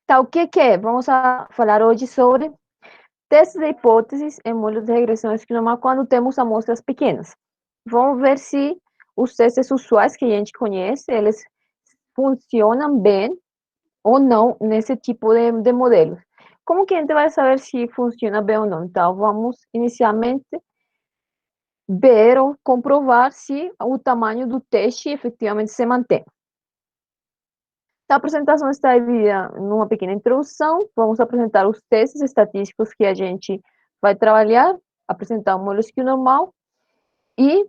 Então, o que que é? Vamos a falar hoje sobre testes de hipóteses em modelos de regressão esquizonormal quando temos amostras pequenas. Vamos ver se os testes usuais que a gente conhece, eles funcionam bem ou não nesse tipo de modelos. Como que a gente vai saber se funciona bem ou não? Então, vamos inicialmente ver ou comprovar se o tamanho do teste efetivamente se mantém. A apresentação está dividida numa pequena introdução. Vamos apresentar os testes estatísticos que a gente vai trabalhar, apresentar o modelo normal e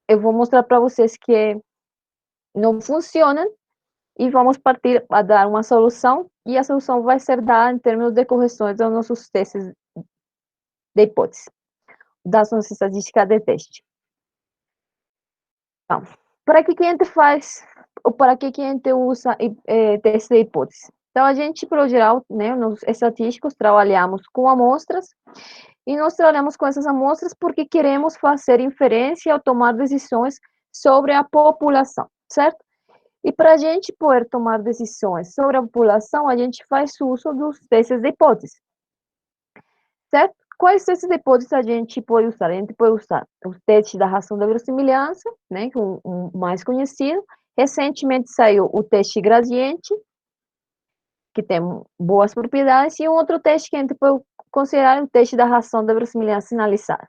eu vou mostrar para vocês que não funcionam e vamos partir a dar uma solução e a solução vai ser dada em termos de correções aos nossos testes de hipótese, das nossas estatísticas de teste. Então, para que a gente faz, ou para que a gente usa teste de hipótese? Então, a gente, pelo geral, né, nos estatísticos, trabalhamos com amostras, e nós trabalhamos com essas amostras porque queremos fazer inferência ou tomar decisões sobre a população, certo? E para a gente poder tomar decisões sobre a população, a gente faz uso dos testes de hipótese, certo? Quais testes de hipótese a gente pode usar? A gente pode usar o teste da razão da verossimilhança, né, que é um mais conhecido. Recentemente saiu o teste gradiente, que tem boas propriedades, e um outro teste que a gente pode considerar o teste da razão da verossimilhança sinalizada.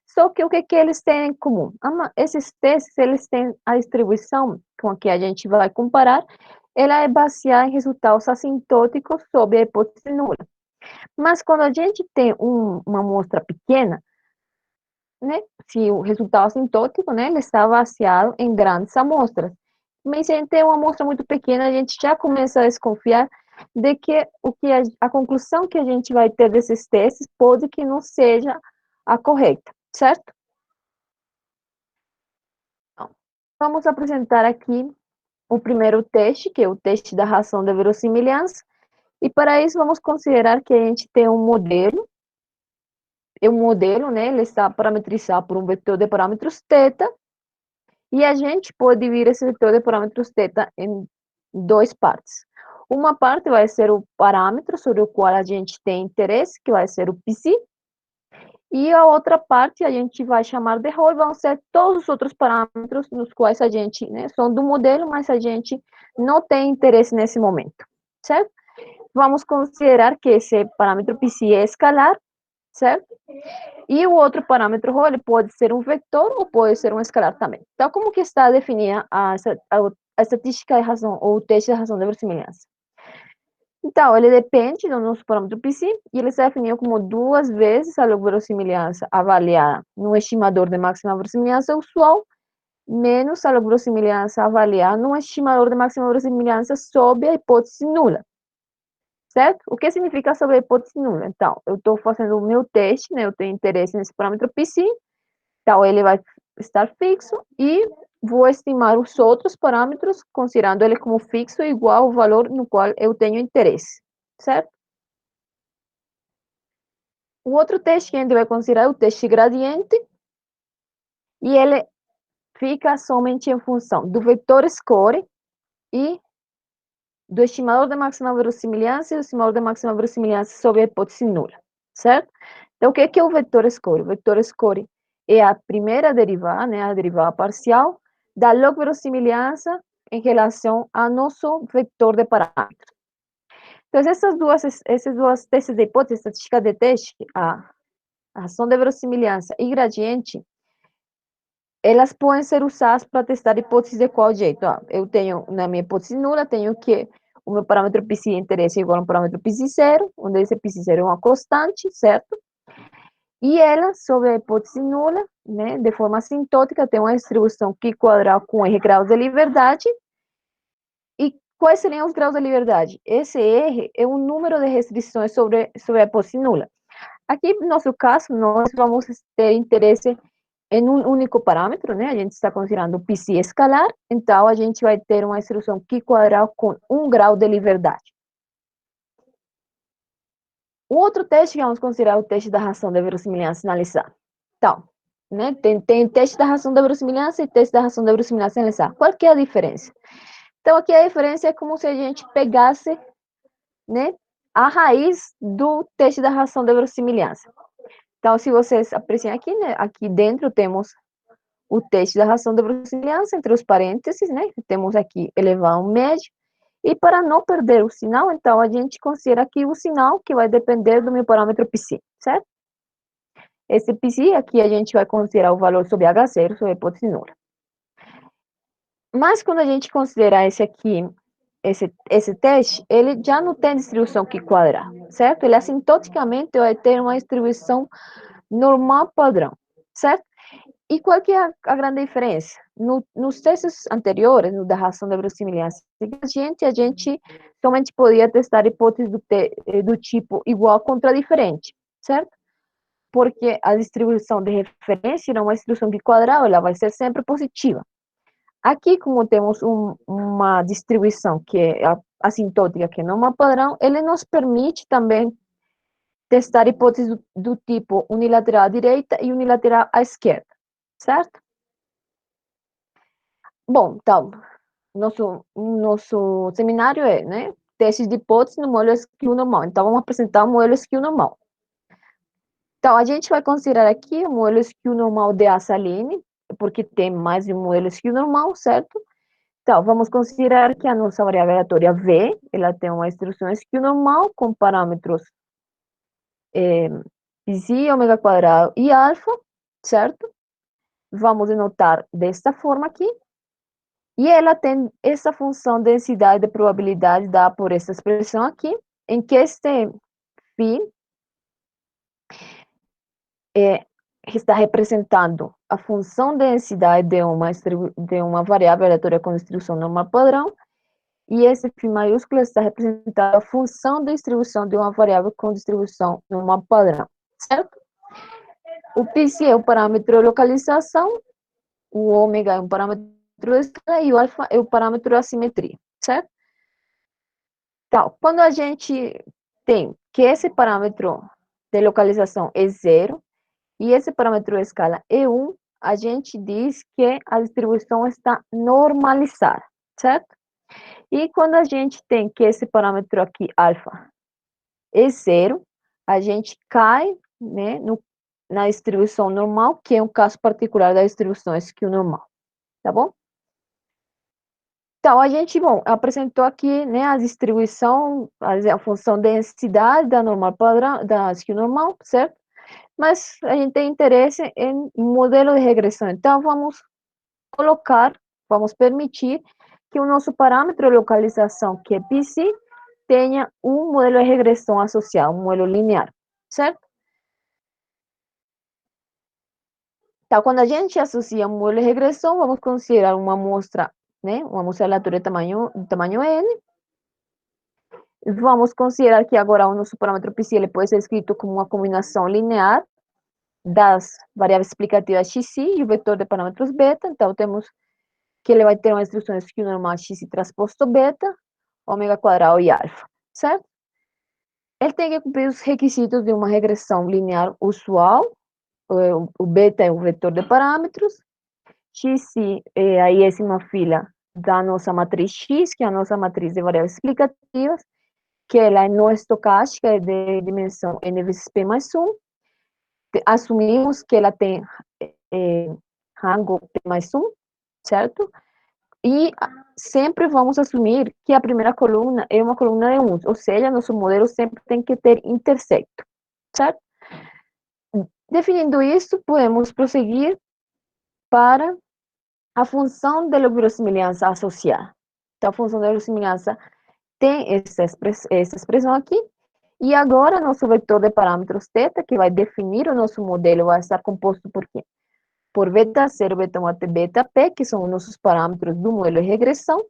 Só que o que eles têm em comum? Esses testes, eles têm a distribuição com a que a gente vai comparar, ela é baseada em resultados assintóticos sobre a hipótese nula. Mas quando a gente tem uma amostra pequena, né, se o resultado assintótico, né, ele está baseado em grandes amostras. Mas se a gente tem uma amostra muito pequena, a gente já começa a desconfiar de que a conclusão que a gente vai ter desses testes pode que não seja a correta, certo? Então, vamos apresentar aqui o primeiro teste, que é o teste da razão de verossimilhança, e para isso vamos considerar que a gente tem um modelo, né, ele está parametrizado por um vetor de parâmetros θ, e a gente pode dividir esse vetor de parâmetros θ em duas partes. Uma parte vai ser o parâmetro sobre o qual a gente tem interesse, que vai ser o psi, e a outra parte a gente vai chamar de rho, vão ser todos os outros parâmetros nos quais a gente, né, são do modelo, mas a gente não tem interesse nesse momento, certo? Vamos considerar que esse parâmetro psi é escalar, certo? E o outro parâmetro rho, ele pode ser um vetor ou pode ser um escalar também. Então, como que está definida a estatística de razão, ou o teste de razão de verossimilhança? Então, ele depende do nosso parâmetro psi, e ele se definiu como duas vezes a verossimilhança avaliada no estimador de máxima verossimilhança usual, menos a verossimilhança avaliada no estimador de máxima verossimilhança sob a hipótese nula. Certo? O que significa sobre a hipótese nula? Então, eu estou fazendo o meu teste, né? Eu tenho interesse nesse parâmetro psi, então ele vai estar fixo e vou estimar os outros parâmetros, considerando ele como fixo igual ao valor no qual eu tenho interesse, certo? O outro teste que a gente vai considerar é o teste gradiente, e ele fica somente em função do vetor score e do estimador de máxima verossimilhança e do estimador de máxima verossimilhança sobre a hipótese nula, certo? Então, o que é o vetor score? O vetor score é a primeira derivada, né, a derivada parcial, da log verossimilhança em relação ao nosso vetor de parâmetros. Então, esses duas testes de hipótese, estatística de teste, a razão de verossimilhança e gradiente, elas podem ser usadas para testar hipóteses de qual jeito? Eu tenho, na minha hipótese nula, tenho que o meu parâmetro psi de interesse é igual a um parâmetro psi zero, onde esse psi zero é uma constante, certo? E ela, sobre a hipótese nula, né, de forma assintótica, tem uma distribuição Q quadrado com R graus de liberdade. E quais seriam os graus de liberdade? Esse R é o número de restrições sobre a hipótese nula. Aqui, no nosso caso, nós vamos ter interesse em um único parâmetro, né? A gente está considerando o psi escalar, então a gente vai ter uma distribuição Q quadrado com 1 grau de liberdade. O outro teste que vamos considerar é o teste da razão da verossimilhança sinalizada. Então, né, tem teste da razão da verossimilhança e teste da razão da verossimilhança sinalizada. Qual que é a diferença? Então, aqui a diferença é como se a gente pegasse né, a raiz do teste da relação de verossimilhança. Então, se vocês apreciam aqui, né, aqui dentro temos o teste da relação de verossimilhança entre os parênteses, né, temos aqui elevado ao médio, e para não perder o sinal, então, a gente considera aqui o sinal que vai depender do meu parâmetro psi, certo? Esse psi aqui a gente vai considerar o valor sobre H0 sobre a hipótese nula. Mas quando a gente considerar esse aqui, esse teste, ele já não tem distribuição que quadrar, certo? Ele assintoticamente vai ter uma distribuição normal padrão, certo? E qual que é a grande diferença? Nos testes anteriores, no da relação de verossimilhança, a gente somente podia testar hipóteses do tipo igual contra diferente, certo? Porque a distribuição de referência não é uma distribuição de quadrado, ela vai ser sempre positiva. Aqui, como temos uma distribuição que é assintótica, que não é uma padrão, ele nos permite também testar hipóteses do tipo unilateral à direita e unilateral à esquerda, certo? Bom, então, nosso seminário é, né, testes de hipótese no modelo skew normal. Então, vamos apresentar o modelo skew normal. Então, a gente vai considerar aqui o modelo skew normal de A Saline, porque tem mais de um modelo skew normal, certo? Então, vamos considerar que a nossa variável aleatória V, ela tem uma distribuição skew normal com parâmetros psi, ômega quadrado e alfa, certo? Vamos denotar desta forma aqui. E ela tem essa função densidade de probabilidade dada por essa expressão aqui, em que este φ está representando a função densidade de uma variável aleatória com distribuição normal padrão, e esse φ maiúsculo está representando a função de distribuição de uma variável com distribuição normal padrão, certo? O π é o parâmetro de localização, o ômega é um parâmetro de escala e o alfa é o parâmetro de assimetria, certo? Então, quando a gente tem que esse parâmetro de localização é zero e esse parâmetro de escala é 1, a gente diz que a distribuição está normalizada, certo? E quando a gente tem que esse parâmetro aqui, alfa, é zero, a gente cai, né, na distribuição normal, que é um caso particular da distribuição skew normal, tá bom? Então, a gente, bom, apresentou aqui, né, a distribuição, a função densidade da normal padrão, da skew normal, certo? Mas a gente tem interesse em modelo de regressão. Então, vamos permitir que o nosso parâmetro de localização, que é psi, tenha um modelo de regressão associado, um modelo linear, certo? Então, quando a gente associa um modelo de regressão, vamos considerar uma amostra, né, uma amostra aleatória de tamanho n. Vamos considerar que agora o nosso parâmetro psi ele pode ser escrito como uma combinação linear das variáveis explicativas xi e o vetor de parâmetros beta. Então, temos que ele vai ter uma distribuição skew normal xi transposto beta, ômega quadrado e alfa, certo? Ele tem que cumprir os requisitos de uma regressão linear usual. O beta é o vetor de parâmetros, xi é a iésima fila da nossa matriz x, que é a nossa matriz de variáveis explicativas, que ela é não estocástica, é de dimensão n vezes p mais 1. Assumimos que ela tem rango p mais 1, certo? E sempre vamos assumir que a primeira coluna é uma coluna de 1, ou seja, nosso modelo sempre tem que ter intersecto, certo? Definindo isso, podemos prosseguir para a função de verossimilhança associada. Então, a função de verossimilhança tem essa expressão aqui, e agora nosso vetor de parâmetros θ, que vai definir o nosso modelo, vai estar composto por quê? Por beta 0, beta 1 até beta p, que são os nossos parâmetros do modelo de regressão,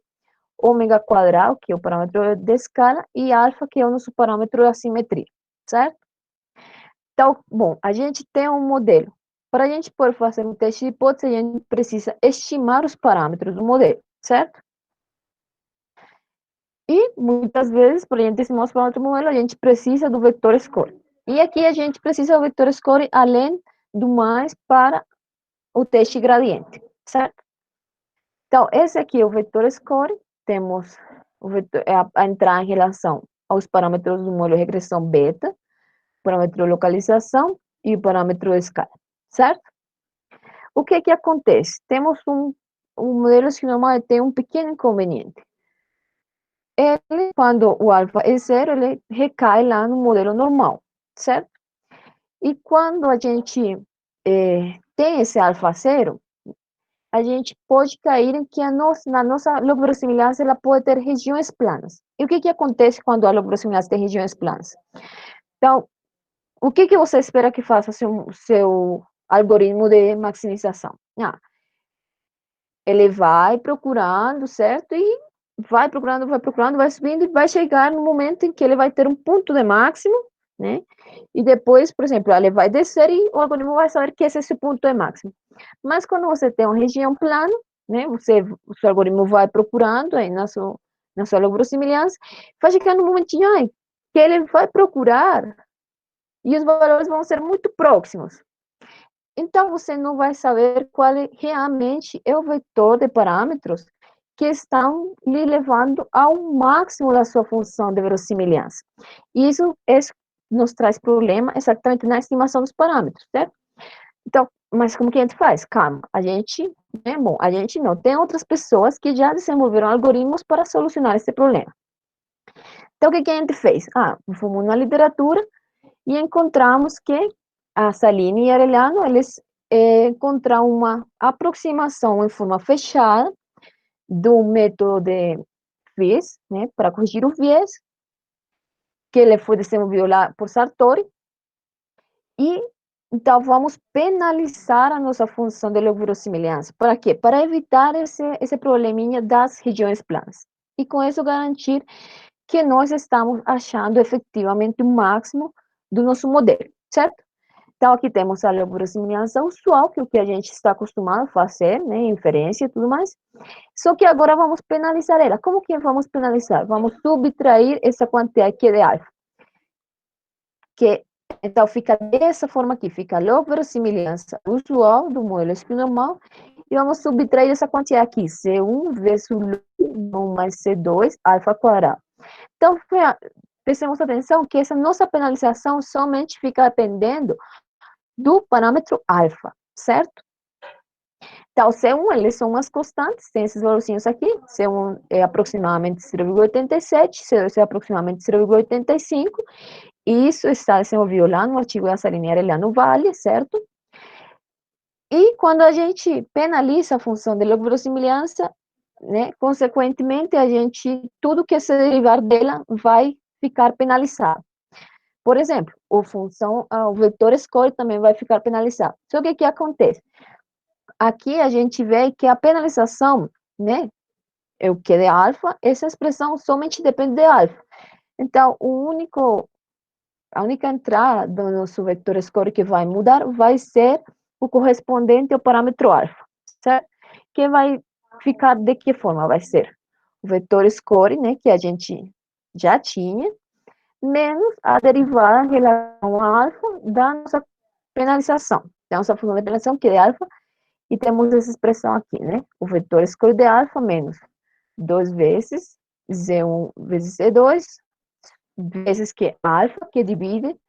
ômega quadrado, que é o parâmetro de escala, e alfa, que é o nosso parâmetro de assimetria, certo? Então, bom, a gente tem um modelo. Para a gente poder fazer um teste de hipótese, a gente precisa estimar os parâmetros do modelo, certo? E, muitas vezes, para a gente estimar os parâmetros do modelo, a gente precisa do vetor score. E aqui a gente precisa do vetor score, além do mais, para o teste gradiente, certo? Então, esse aqui é o vetor score, temos a entrar em relação aos parâmetros do modelo de regressão beta, parâmetro de localização e o parâmetro de escala, certo? O que que acontece? Temos um modelo normal tem um pequeno inconveniente. Ele, quando o alfa é zero, ele recai lá no modelo normal, certo? E quando a gente tem esse alfa zero, a gente pode cair em que na nossa logorossimilhança ela pode ter regiões planas. E o que que acontece quando a logorossimilhança tem regiões planas? Então, o que que você espera que faça seu algoritmo de maximização? Ele vai procurando, certo? E vai procurando, vai subindo e vai chegar no momento em que ele vai ter um ponto de máximo, né? E depois, por exemplo, ele vai descer e o algoritmo vai saber que esse é esse ponto de máximo. Mas quando você tem uma região plana, né? O seu algoritmo vai procurando aí na sua logorossimilhança, vai chegar no momentinho aí que ele vai procurar e os valores vão ser muito próximos. Então, você não vai saber qual realmente é o vetor de parâmetros que estão lhe levando ao máximo da sua função de verossimilhança. E isso nos traz problema exatamente na estimação dos parâmetros, certo? Então, mas como que a gente faz? Calma, a gente, a gente não, tem outras pessoas que já desenvolveram algoritmos para solucionar esse problema. Então, o que a gente fez? Fomos na literatura e encontramos que a Salini e Arellano, eles encontraram uma aproximação em forma fechada do método de viés, né, para corrigir o viés, que ele foi desenvolvido lá por Sartori, e então vamos penalizar a nossa função de verossimilhança. Para quê? Para evitar esse probleminha das regiões planas. E com isso garantir que nós estamos achando efetivamente o máximo do nosso modelo, certo? Então, aqui temos a verossimilhança usual, que é o que a gente está acostumado a fazer, né, inferência e tudo mais. Só que agora vamos penalizar ela. Como que vamos penalizar? Vamos subtrair essa quantidade aqui de alfa. Então, fica dessa forma aqui, fica a verossimilhança usual do modelo espinormal, e vamos subtrair essa quantidade aqui, C1 vezes 1 mais C2, alfa quadrado. Então, prestemos atenção que essa nossa penalização somente fica dependendo do parâmetro alfa, certo? Então, C1, eles são as constantes, tem esses valorzinhos aqui, C1 é aproximadamente 0,87, C2 é aproximadamente 0,85, e isso está desenvolvido lá no artigo da Salinieri lá no Vale, certo? E quando a gente penaliza a função de log-verossimilhança, né, consequentemente, tudo que se derivar dela vai ficar penalizado. Por exemplo, o vetor score também vai ficar penalizado. Só que o que acontece? Aqui a gente vê que a penalização, né, é o que é de alfa, essa expressão somente depende de alfa. Então, a única entrada do nosso vetor score que vai mudar vai ser o correspondente ao parâmetro alfa, certo? Que vai ficar de que forma? Vai ser o vetor score, né, que a gente já tinha, menos a derivada em relação a alfa da nossa penalização. Então, nossa função de penalização, que é de alfa, e temos essa expressão aqui, né? O vetor escolhido de alfa menos 2 vezes Z1 vezes C2, vezes que alfa, que divide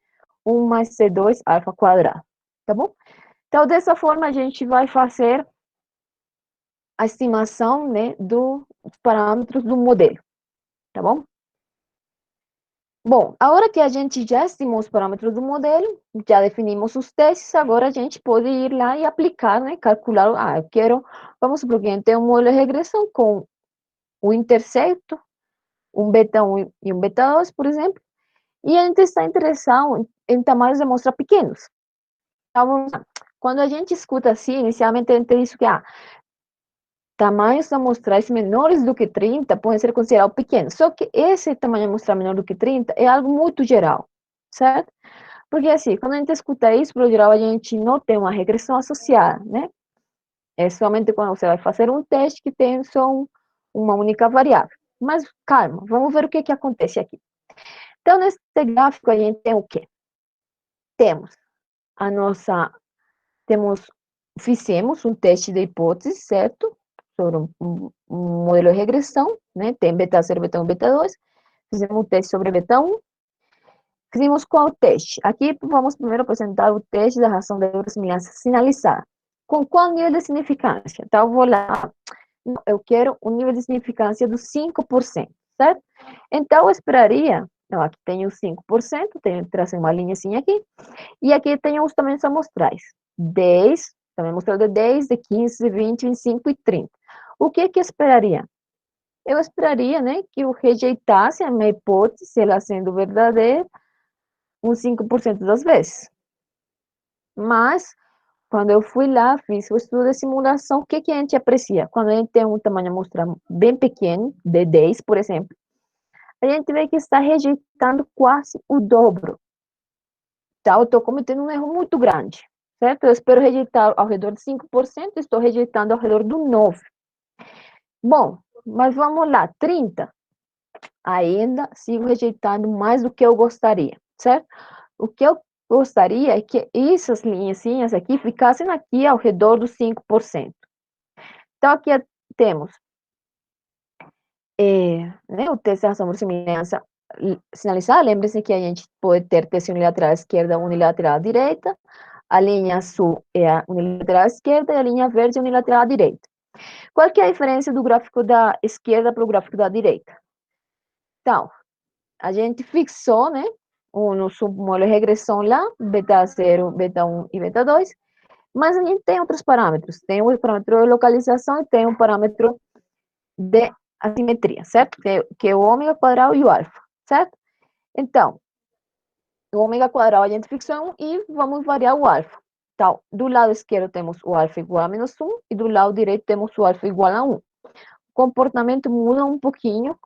1 mais C2 alfa quadrado, tá bom? Então, dessa forma, a gente vai fazer a estimação, né, dos parâmetros do modelo, tá bom? Bom, a hora que a gente já estimou os parâmetros do modelo, já definimos os testes, agora a gente pode ir lá e aplicar, né, calcular, eu quero, vamos supor que a gente tem um modelo de regressão com um intercepto, um beta 1 e um beta 2, por exemplo, e a gente está interessado em tamanhos de amostra pequenos. Então, quando a gente escuta assim, inicialmente a gente diz que tamanhos amostrais menores do que 30 podem ser considerados pequenos. Só que esse tamanho amostral menor do que 30 é algo muito geral, certo? Porque assim, quando a gente escuta isso, por geral, a gente não tem uma regressão associada, né? É somente quando você vai fazer um teste que tem só uma única variável. Mas calma, vamos ver o que acontece aqui. Então, nesse gráfico, a gente tem o quê? Temos a nossa, fizemos um teste de hipótese, certo? Sobre um modelo de regressão, né? Tem beta 0, beta 1, beta 2. fizemos o teste sobre beta 1, fizemos qual teste? Aqui vamos primeiro apresentar o teste da razão da verossimilhança sinalizada. Com qual nível de significância? Então, eu vou lá, eu quero um nível de significância dos 5%, certo? Então, eu esperaria, então, aqui tenho 5%, tenho que trazer uma linha assim aqui, e aqui tenho os tamanhos amostrais, 10, também mostrou de 10, de 15, de 20, 25 e 30. O que eu esperaria? Eu esperaria, né, que eu rejeitasse a minha hipótese, ela sendo verdadeira, uns 5% das vezes. Mas, quando eu fui lá, fiz o estudo de simulação, o que a gente aprecia? Quando a gente tem um tamanho amostral bem pequeno, de 10, por exemplo, a gente vê que está rejeitando quase o dobro. Então, eu estou cometendo um erro muito grande, certo? Eu espero rejeitar ao redor de 5%, estou rejeitando ao redor do 9%. Bom, mas vamos lá, 30%. Ainda sigo rejeitando mais do que eu gostaria, certo? O que eu gostaria é que essas linhazinhas aqui ficassem aqui ao redor dos 5%. Então, aqui temos né, o teste de razão por semelhança sinalizada. Lembre-se que a gente pode ter teste unilateral esquerda, unilateral direita. A linha azul é a unilateral esquerda e a linha verde é a unilateral direita. Qual que é a diferença do gráfico da esquerda para o gráfico da direita? Então, a gente fixou, né, no submodelo de regressão lá, beta 0, beta 1 e beta 2, mas a gente tem outros parâmetros. Tem o parâmetro de localização e tem o parâmetro de assimetria, certo? Que é o ômega quadrado e o alfa, certo? Então, o ômega quadrado a gente fixou e vamos variar o alfa. Então, do lado esquerdo temos o alfa igual a menos 1 e do lado direito temos o alfa igual a 1. O comportamento muda um pouquinho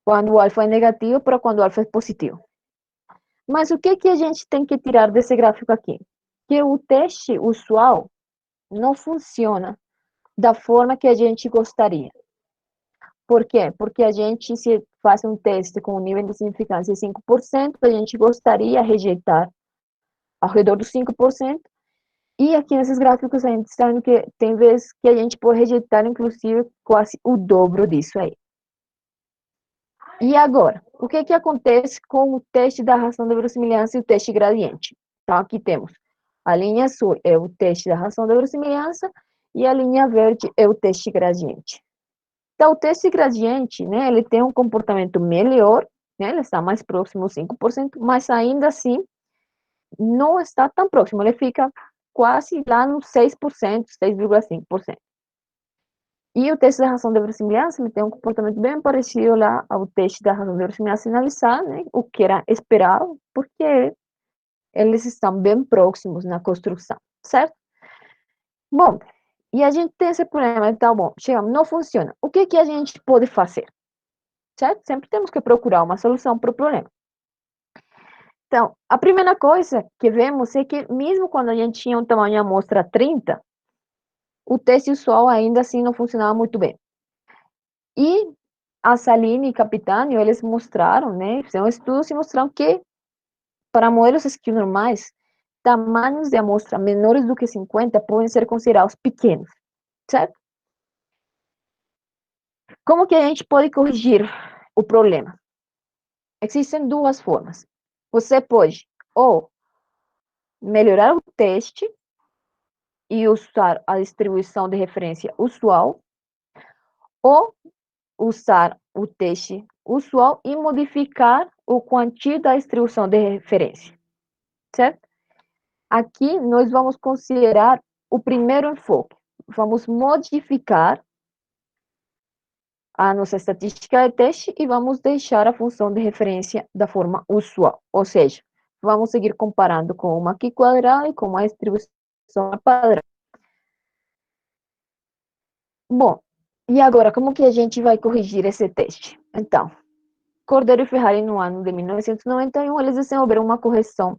quando o alfa é negativo para quando o alfa é positivo. Mas o que a gente tem que tirar desse gráfico aqui? Que o teste usual não funciona da forma que a gente gostaria. Por quê? Porque a gente, se faz um teste com um nível de significância de 5%, a gente gostaria de rejeitar ao redor dos 5%, e aqui nesses gráficos a gente está vendo que tem vezes que a gente pode rejeitar, inclusive, quase o dobro disso aí. E agora, o que acontece com o teste da razão da verossimilhança e o teste gradiente? Então, aqui temos a linha azul é o teste da razão da verossimilhança e a linha verde é o teste gradiente. Então, o teste gradiente, né, ele tem um comportamento melhor, né, ele está mais próximo aos 5%, mas ainda assim não está tão próximo, ele fica quase lá nos 6%, 6,5%. E o teste da razão de verossimilhança, ele tem um comportamento bem parecido lá ao teste da razão de verossimilhança sinalizada, né, o que era esperado, porque eles estão bem próximos na construção, certo? Bom, e a gente tem esse problema, então, bom, chegamos, não funciona. O que a gente pode fazer? Certo? Sempre temos que procurar uma solução para o problema. Então, a primeira coisa que vemos é que, mesmo quando a gente tinha um tamanho de amostra 30, o teste usual ainda assim não funcionava muito bem. E a Salini e Capitânio, eles mostraram, né, fizeram estudos e mostraram que, para modelos skew normais, tamanhos de amostra menores do que 50 podem ser considerados pequenos, certo? Como que a gente pode corrigir o problema? Existem duas formas. Você pode ou melhorar o teste e usar a distribuição de referência usual, ou usar o teste usual e modificar o quantia da distribuição de referência, certo? Aqui nós vamos considerar o primeiro enfoque. Vamos modificar a nossa estatística de teste e vamos deixar a função de referência da forma usual. Ou seja, vamos seguir comparando com uma Q quadrada e com uma distribuição padrão. Bom, e agora, como que a gente vai corrigir esse teste? Então, Cordeiro e Ferrari, no ano de 1991, eles desenvolveram uma correção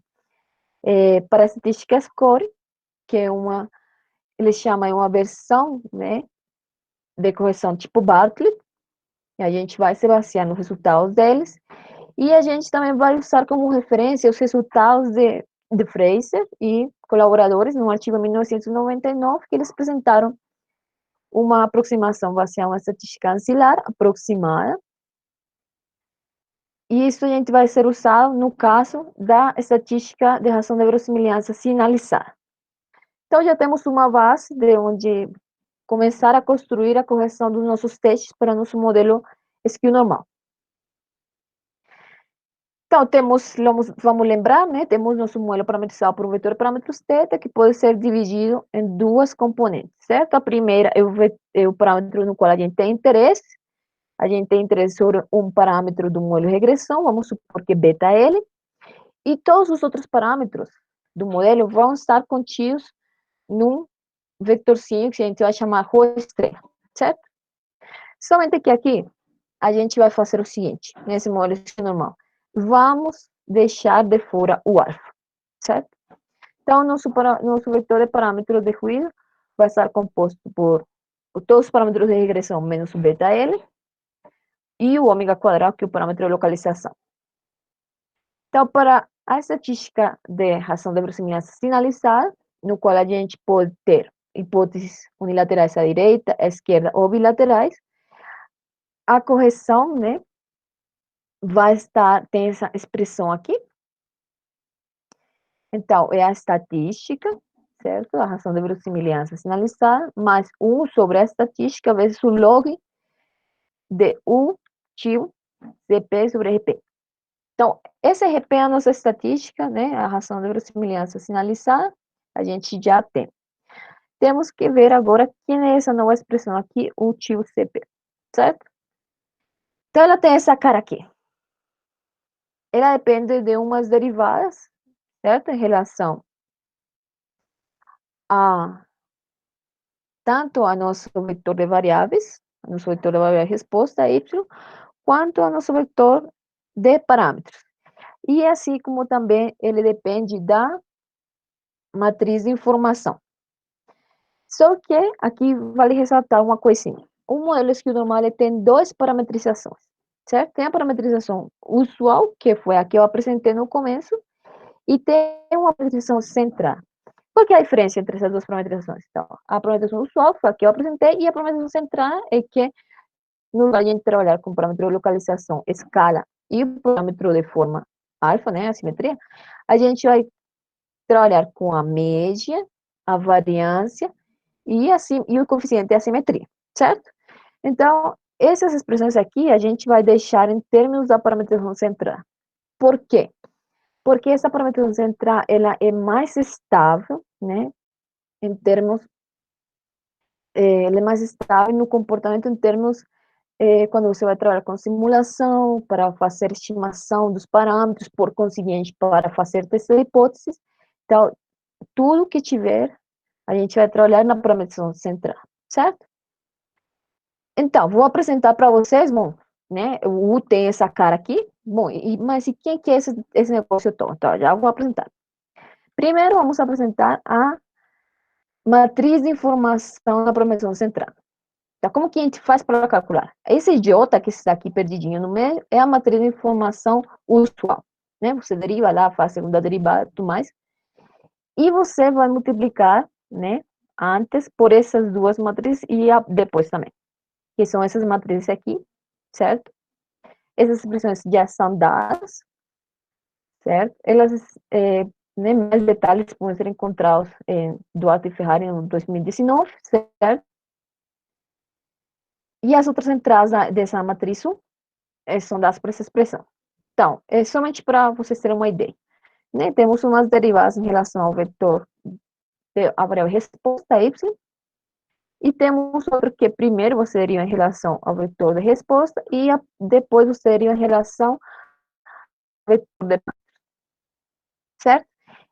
para estatísticas core, que é uma, eles chamam uma versão, né, de correção tipo Bartlett, e a gente vai se basear nos resultados deles, e a gente também vai usar como referência os resultados de Fraser e colaboradores no artigo 1999, que eles apresentaram uma aproximação baseada em uma estatística ancilar aproximada, E isso a gente vai ser usado no caso da estatística de razão de verossimilhança sinalizada. Então, já temos uma base de onde começar a construir a correção dos nossos testes para nosso modelo skew normal. Então, vamos lembrar, né? Temos nosso modelo parametrizado por um vetor de parâmetros θ, que pode ser dividido em duas componentes, certo? A primeira é o parâmetro no qual a gente tem interesse. A gente tem interesse sobre um parâmetro do modelo de regressão, vamos supor que beta L, e todos os outros parâmetros do modelo vão estar contidos num vetorzinho que a gente vai chamar rho estrela, certo? Somente que aqui a gente vai fazer o seguinte, nesse modelo normal, vamos deixar de fora o alfa, certo? Então, nosso vetor de parâmetros de ruído vai estar composto por todos os parâmetros de regressão menos o beta L e o ômega quadrado, que é o parâmetro de localização. Então, para a estatística de razão de verossimilhança sinalizada, no qual a gente pode ter hipóteses unilaterais à direita, à esquerda ou bilaterais, a correção, né, tem essa expressão aqui. Então, é a estatística, certo? A razão de verossimilhança sinalizada, mais 1 sobre a estatística vezes o log de U tio CP sobre RP. Então, essa RP é a nossa estatística, né? A razão de verossimilhança sinalizada, a gente já tem. Temos que ver agora quem é essa nova expressão aqui, o tio CP, certo? Então, ela tem essa cara aqui. Ela depende de umas derivadas, certo? Em relação a tanto a nosso vetor de variáveis, a nosso vetor de variável resposta, y, quanto a nosso vetor de parâmetros. E assim como também ele depende da matriz de informação. Só que aqui vale ressaltar uma coisinha. O modelo skew normal tem duas parametrizações, certo? Tem a parametrização usual, que foi a que eu apresentei no começo, e tem uma parametrização central. Qual que é a diferença entre essas duas parametrizações? Então, a parametrização usual foi a que eu apresentei, e a parametrização central é que, no lugar de a gente trabalhar com o parâmetro de localização, escala e o parâmetro de forma alfa, né, a simetria, a gente vai trabalhar com a média, a variância e o coeficiente de assimetria, certo? Então, essas expressões aqui a gente vai deixar em termos da parametrização central. Por quê? Porque essa parametrização central, ela é mais estável, né, em termos, ela é mais estável no comportamento em termos, quando você vai trabalhar com simulação, para fazer estimação dos parâmetros, por conseguinte, para fazer testes de hipóteses. Então, tudo que tiver, a gente vai trabalhar na parametrização central, certo? Então, vou apresentar para vocês, bom, né, o U tem essa cara aqui, bom, mas e quem que é esse negócio todo? Então, já vou apresentar. Primeiro, vamos apresentar a matriz de informação da parametrização central. Então, como que a gente faz para calcular? Esse idiota que está aqui perdidinho no meio é a matriz de informação usual, né? Você deriva lá, faz a segunda derivada, tudo mais, e você vai multiplicar, né, antes por essas duas matrizes e depois também, que são essas matrizes aqui, certo? Essas expressões já são dadas, certo? Elas, né, mais detalhes podem ser encontrados em Duarte e Ferrari em 2019, certo? E as outras entradas dessa matriz 1 são dadas por essa expressão. Então, é somente para vocês terem uma ideia. Né? Temos umas derivadas em relação ao vetor a variável resposta y, e temos outro que primeiro você deriva em relação ao vetor de resposta e depois você deriva em relação ao vetor de certo?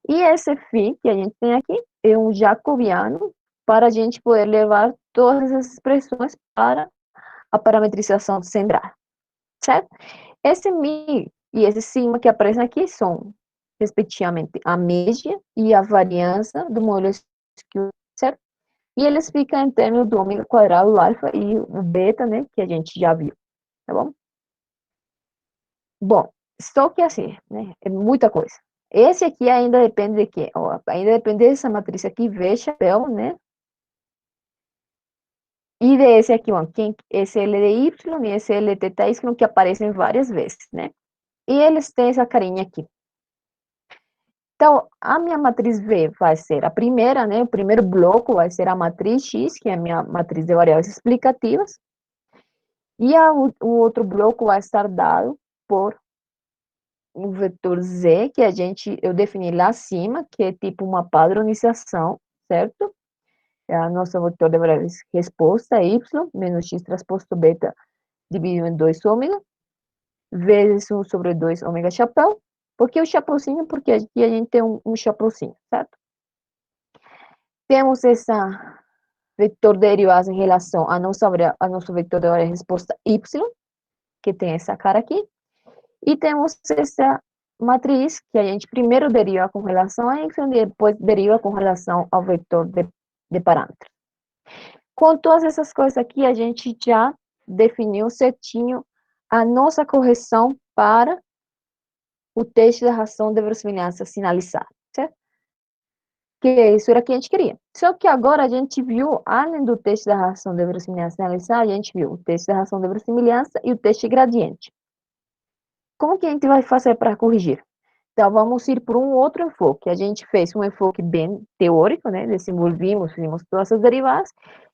E esse φ que a gente tem aqui é um jacobiano para a gente poder levar todas essas expressões para a parametrização central, certo? Esse mi e esse sigma que aparecem aqui são, respectivamente, a média e a variância do modelo skew, certo? E eles ficam em termos do ômega quadrado, o alfa e o beta, né, que a gente já viu, tá bom? Bom, só que assim, né, é muita coisa. Esse aqui ainda depende de quê? Ó, ainda depende dessa matriz aqui, V, chapéu, né? E desse aqui, ó, esse L de Y e esse L de θ y que aparecem várias vezes, né? e eles têm essa carinha aqui. Então, a minha matriz V vai ser a primeira, né? O primeiro bloco vai ser a matriz X, que é a minha matriz de variáveis explicativas. E o outro bloco vai estar dado por um vetor Z, que eu defini lá acima, que é tipo uma padronização, certo? É a nossa vetor de variáveis resposta, Y, menos X transposto beta, dividido em 2 ômega, vezes 1 sobre 2 ômega chapéu. Por que o chapeuzinho? Porque aqui a gente tem um chapeuzinho, certo? Temos essa vetor derivado em relação a nosso vetor de resposta y, que tem essa cara aqui, e temos essa matriz, que a gente primeiro deriva com relação a y, e depois deriva com relação ao vetor de parâmetros. Com todas essas coisas aqui, a gente já definiu certinho a nossa correção para o teste da razão de verossimilhança sinalizada, certo? Que isso era o que a gente queria. Só que agora a gente viu, além do teste da razão de verossimilhança sinalizada, a gente viu o teste da razão de verossimilhança e o teste gradiente. Como que a gente vai fazer para corrigir? Então, vamos ir por um outro enfoque. A gente fez um enfoque bem teórico, né? Desenvolvimos, fizemos todas as derivadas,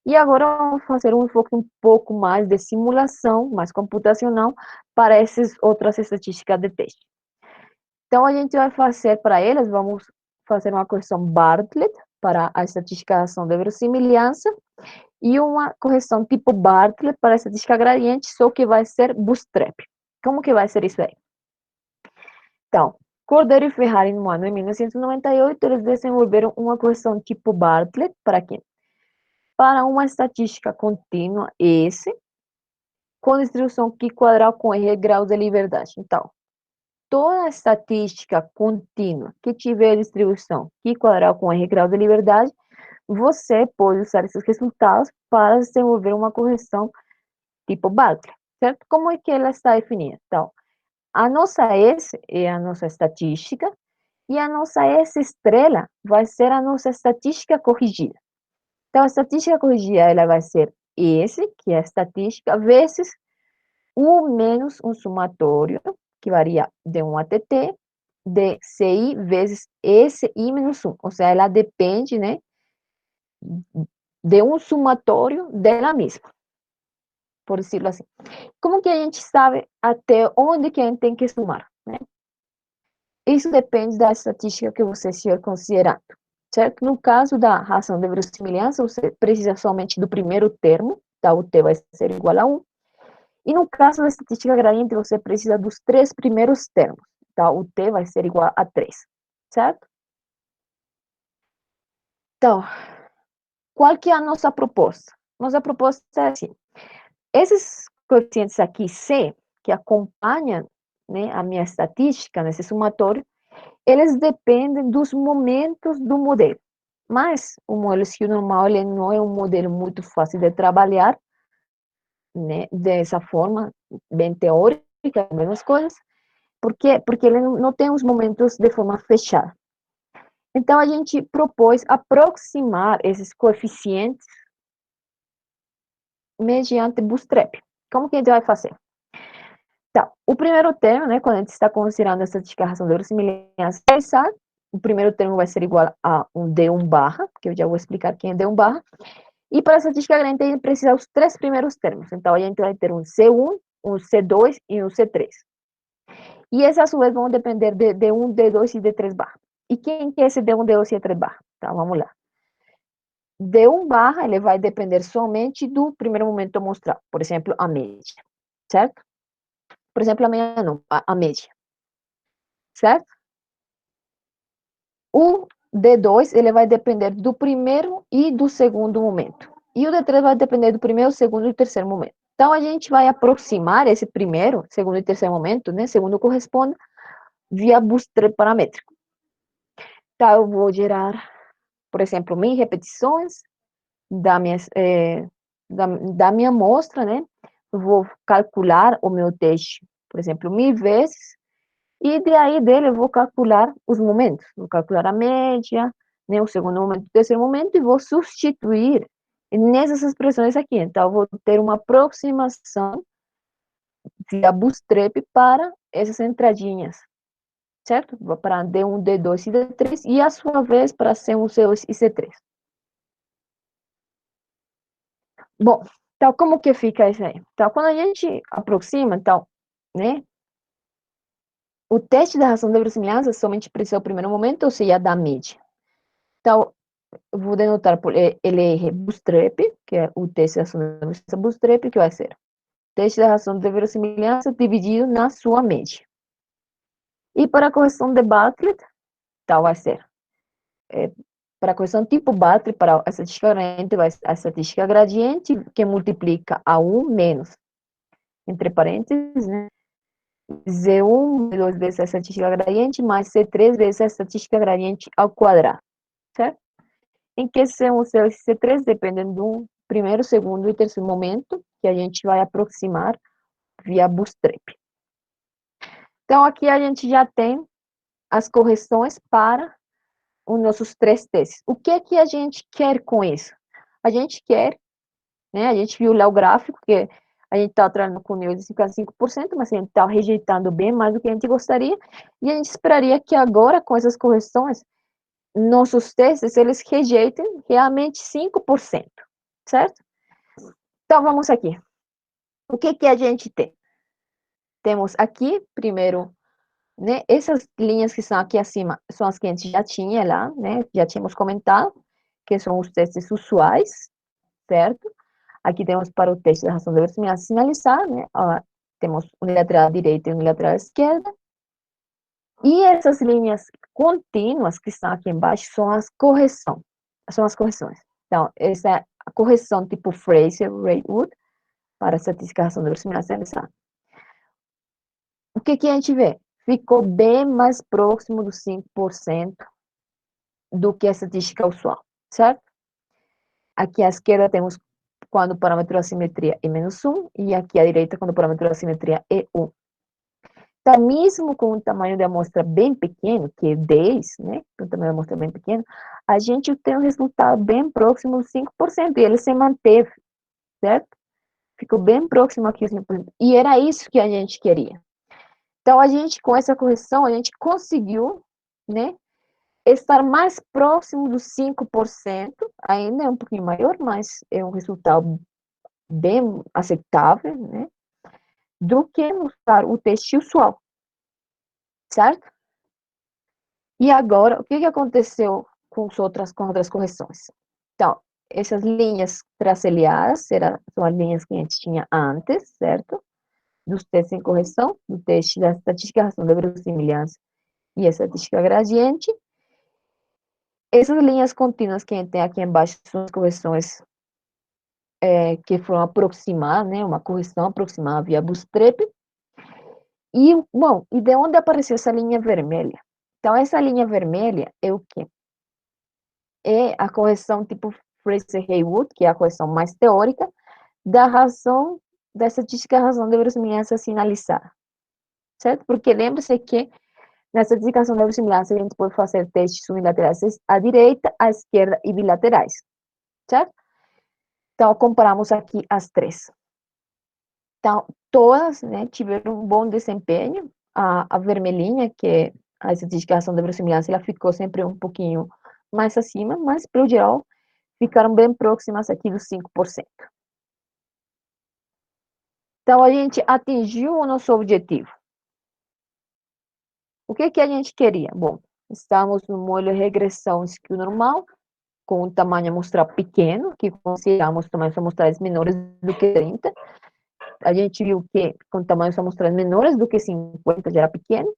e agora vamos fazer um enfoque um pouco mais de simulação, mais computacional, para essas outras estatísticas de teste. Então, a gente vai fazer para elas, vamos fazer uma correção Bartlett para a estatística de verossimilhança e uma correção tipo Bartlett para a estatística gradiente, só que vai ser bootstrap. Como que vai ser isso aí? Então, Cordeiro e Ferrari, no ano de 1998, eles desenvolveram uma correção tipo Bartlett para quê? Para uma estatística contínua S, com distribuição Q quadrado com R graus de liberdade. Então, toda estatística contínua que tiver distribuição Q quadrado com R graus de liberdade, você pode usar esses resultados para desenvolver uma correção tipo Bartlett, certo? Como é que ela está definida? Então, a nossa S é a nossa estatística, e a nossa S estrela vai ser a nossa estatística corrigida. Então, a estatística corrigida ela vai ser S, que é a estatística, vezes U menos um somatório, que varia de 1 até T, de CI vezes SI menos 1. Ou seja, ela depende, né, de um somatório dela mesma, por decirlo assim. Como que a gente sabe até onde que a gente tem que somar, né? Isso depende da estatística que você estiver considerando, certo? No caso da razão de verossimilhança, você precisa somente do primeiro termo, tá? O t vai ser igual a 1. E no caso da estatística gradiente, você precisa dos 3 primeiros termos, tá? O t vai ser igual a 3, certo? Então, qual que é a nossa proposta? Nossa proposta é assim, esses coeficientes aqui, C, que acompanham, né, a minha estatística nesse somatório, eles dependem dos momentos do modelo. Mas o modelo SKIL normal ele não é um modelo muito fácil de trabalhar, né, dessa forma, bem teórica, as mesmas coisas, porque ele não tem os momentos de forma fechada. Então, a gente propôs aproximar esses coeficientes mediante bootstrap. Como que a gente vai fazer? Então, o primeiro termo, né, quando a gente está considerando essa estatística de verossimilhança, o primeiro termo vai ser igual a um D1 barra, que eu já vou explicar quem é D1 barra, e para a estatística gradiente a gente precisa dos 3 primeiros termos, então a gente vai ter um C1, um C2 e um C3. E esses, a su vez, vão depender de D1, D2 e D3 barra. E quem que é esse D1, D2 e D3 barra? Então, vamos lá. D1 barra, ele vai depender somente do primeiro momento amostral, por exemplo, a média, certo? Por exemplo, a média não, a média, certo? O D2, ele vai depender do primeiro e do segundo momento. E o D3 vai depender do primeiro, segundo e terceiro momento. Então, a gente vai aproximar esse primeiro, segundo e terceiro momento, né? Segundo corresponde, via bootstrap paramétrico. Então, eu vou gerar, por exemplo, 1000 repetições da minha amostra, né? Eu vou calcular o meu teste, por exemplo, 1000 vezes, e de aí dele eu vou calcular os momentos. Vou calcular a média, né, o segundo momento, o terceiro momento, e vou substituir nessas expressões aqui. Então, eu vou ter uma aproximação via bootstrap para essas entradinhas, certo? Para D1, D2 e D3, e a sua vez para C1, C2 e C3. Bom, então, como que fica isso aí? Então, quando a gente aproxima, então, né, o teste da razão de verossimilhança somente precisa, no primeiro momento, ou seja, da média. Então, eu vou denotar por LR Bootstrap, que é o teste da razão de verossimilhança Bootstrap, que vai ser teste da razão de verossimilhança dividido na sua média. E para a correção de Bartlett, tal vai ser, para a correção tipo Bartlett, para a estatística gradiente, vai ser a estatística gradiente, que multiplica a 1 menos, entre parênteses, né, Z1, 2 vezes a estatística gradiente, mais C3 vezes a estatística gradiente ao quadrado, certo? Em que C1, C2 e C3 dependem do primeiro, segundo e terceiro momento, que a gente vai aproximar via Bootstrap. Então, aqui a gente já tem as correções para os nossos três testes. O que é que a gente quer com isso? A gente quer, né, a gente viu lá o gráfico, que a gente está trabalhando com nível de 55%, mas a gente está rejeitando bem mais do que a gente gostaria, e a gente esperaria que agora, com essas correções, nossos testes, eles rejeitem realmente 5%, certo? Então, vamos aqui. O que que a gente tem? Temos aqui, primeiro, né, essas linhas que estão aqui acima, são as que a gente já tinha lá, né, já tínhamos comentado, que são os testes usuais, certo? Aqui temos para o teste da razão de verossimilhança sinalizar, né, temos unilateral direita e unilateral esquerda, e essas linhas contínuas que estão aqui embaixo são as correções. Então, essa é a correção tipo Fraser-Raywood para a estatística da razão de verossimilhança sinalizar. O que que a gente vê? Ficou bem mais próximo dos 5% do que a estatística usual, certo? Aqui à esquerda temos quando o parâmetro da simetria é menos 1, e aqui à direita quando o parâmetro da simetria é 1. Então, mesmo com um tamanho de amostra bem pequeno, que é 10, né, um tamanho de amostra bem pequeno, a gente tem um resultado bem próximo dos 5%, e ele se manteve, certo? Ficou bem próximo aqui dos 5%. E era isso que a gente queria. Então, a gente, com essa correção, a gente conseguiu, né, estar mais próximo dos 5%, ainda é um pouquinho maior, mas é um resultado bem aceitável, né, do que mostrar o teste usual, certo? E agora, o que aconteceu com outras correções? Então, essas linhas traceliadas são as linhas que a gente tinha antes, certo? Dos testes em correção, do teste da estatística, razão de verossimilhança e a estatística gradiente. Essas linhas contínuas que a gente tem aqui embaixo são as correções que foram aproximar, né, uma correção aproximada via Bootstrap. E, bom, e de onde apareceu essa linha vermelha? Então, essa linha vermelha é o quê? É a correção tipo Fraser-Raywood, que é a correção mais teórica, da razão, da estatística razão de verossimilhança sinalizar, certo? Porque lembre-se que na estatística razão de verossimilhança a gente pode fazer testes unilaterais à direita, à esquerda e bilaterais, certo? Então, comparamos aqui as três. Então, todas, né, tiveram um bom desempenho. A vermelhinha, que é a estatística de verossimilhança, ela ficou sempre um pouquinho mais acima, mas, pelo geral, ficaram bem próximas aqui dos 5%. Então, a gente atingiu o nosso objetivo. O que que a gente queria? Bom, estamos no molho regressão skew normal, com um tamanho amostral pequeno, que consideramos tamanhos amostrais menores do que 30. A gente viu que com tamanhos amostrais menores do que 50 já era pequeno.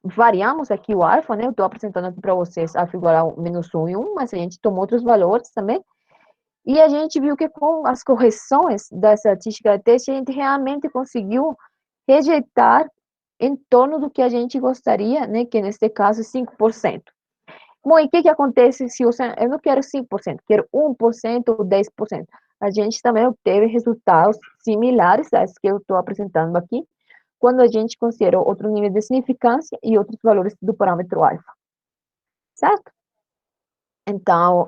Variamos aqui o alfa, né? Eu estou apresentando aqui para vocês alfa igual a menos 1 e 1, mas a gente tomou outros valores também. E a gente viu que com as correções da estatística de teste, a gente realmente conseguiu rejeitar em torno do que a gente gostaria, né? Que neste caso é 5%. Bom, e o que acontece se eu não quero 5%, quero 1% ou 10%? A gente também obteve resultados similares a esses que eu estou apresentando aqui, quando a gente considerou outro nível de significância e outros valores do parâmetro alfa, certo? Então,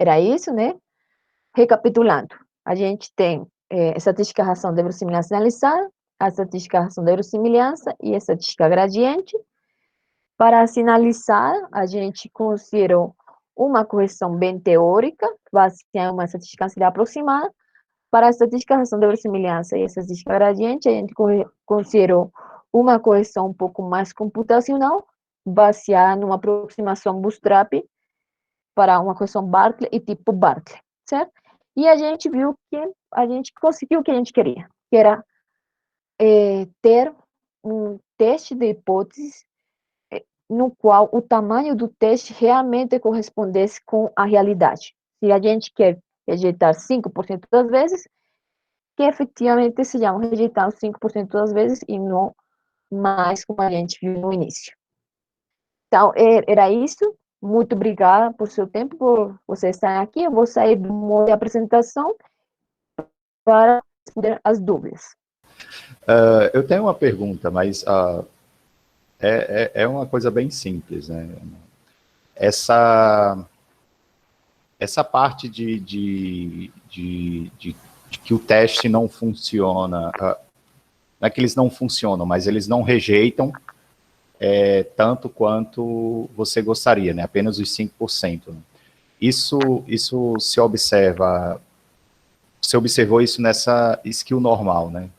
era isso, né? Recapitulando, a gente tem estatística razão de verossimilhança analisada, a estatística razão de verossimilhança e a estatística gradiente. Para sinalizar, a gente considerou uma correção bem teórica, baseada em uma estatística aproximada. Para a estatística razão de verossimilhança e a estatística gradiente, a gente considerou uma correção um pouco mais computacional, baseada numa aproximação Bootstrap para uma correção Bartley e tipo Bartley, certo? E a gente viu que a gente conseguiu o que a gente queria, que era ter um teste de hipóteses no qual o tamanho do teste realmente correspondesse com a realidade. Se a gente quer rejeitar 5% das vezes, que efetivamente sejamos rejeitados 5% das vezes e não mais como a gente viu no início. Então, era isso. Muito obrigada por seu tempo, por você estar aqui. Eu vou sair do modo de apresentação para responder as dúvidas. Eu tenho uma pergunta, mas é uma coisa bem simples, né? Essa parte de que o teste não funciona, não é que eles não funcionam, mas eles não rejeitam tanto quanto você gostaria, né? Apenas os 5%. Né? Isso se observa, você observou isso nessa skill normal, né?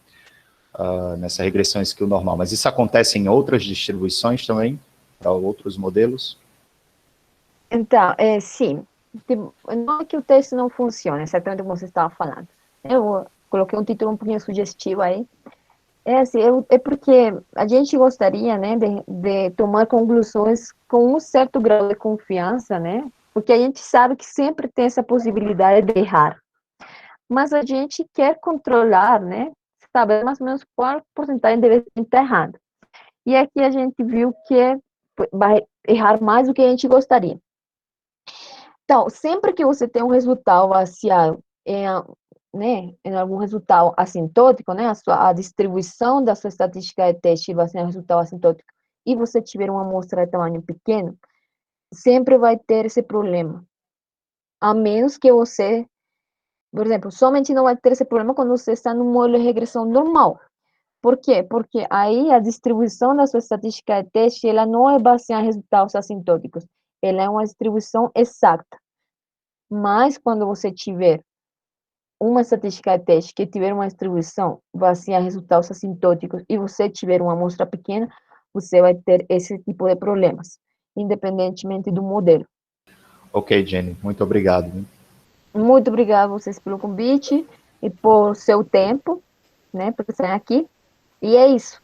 Nessa regressão skill normal, mas isso acontece em outras distribuições também, para outros modelos? Então, sim, não é que o texto não funcione, exatamente como você estava falando. Eu coloquei um título um pouquinho sugestivo aí. Assim, é porque a gente gostaria, né, de tomar conclusões com um certo grau de confiança, né, porque a gente sabe que sempre tem essa possibilidade de errar. Mas a gente quer controlar, né, saber mais ou menos qual porcentagem deve estar errado. E aqui a gente viu que vai errar mais do que a gente gostaria. Então, sempre que você tem um resultado baseado em algum resultado assintótico, né, a distribuição da sua estatística de teste vai ser um resultado assintótico, e você tiver uma amostra de tamanho pequeno, sempre vai ter esse problema. A menos que você, por exemplo, somente não vai ter esse problema quando você está no modelo de regressão normal. Por quê? Porque aí a distribuição da sua estatística de teste, ela não é baseada em resultados assintóticos, ela é uma distribuição exata. Mas quando você tiver uma estatística de teste que tiver uma distribuição baseada em resultados assintóticos e você tiver uma amostra pequena, você vai ter esse tipo de problemas, independentemente do modelo. Ok, Jenny, muito obrigado. Muito obrigada a vocês pelo convite e por seu tempo, né, por estarem aqui. E é isso.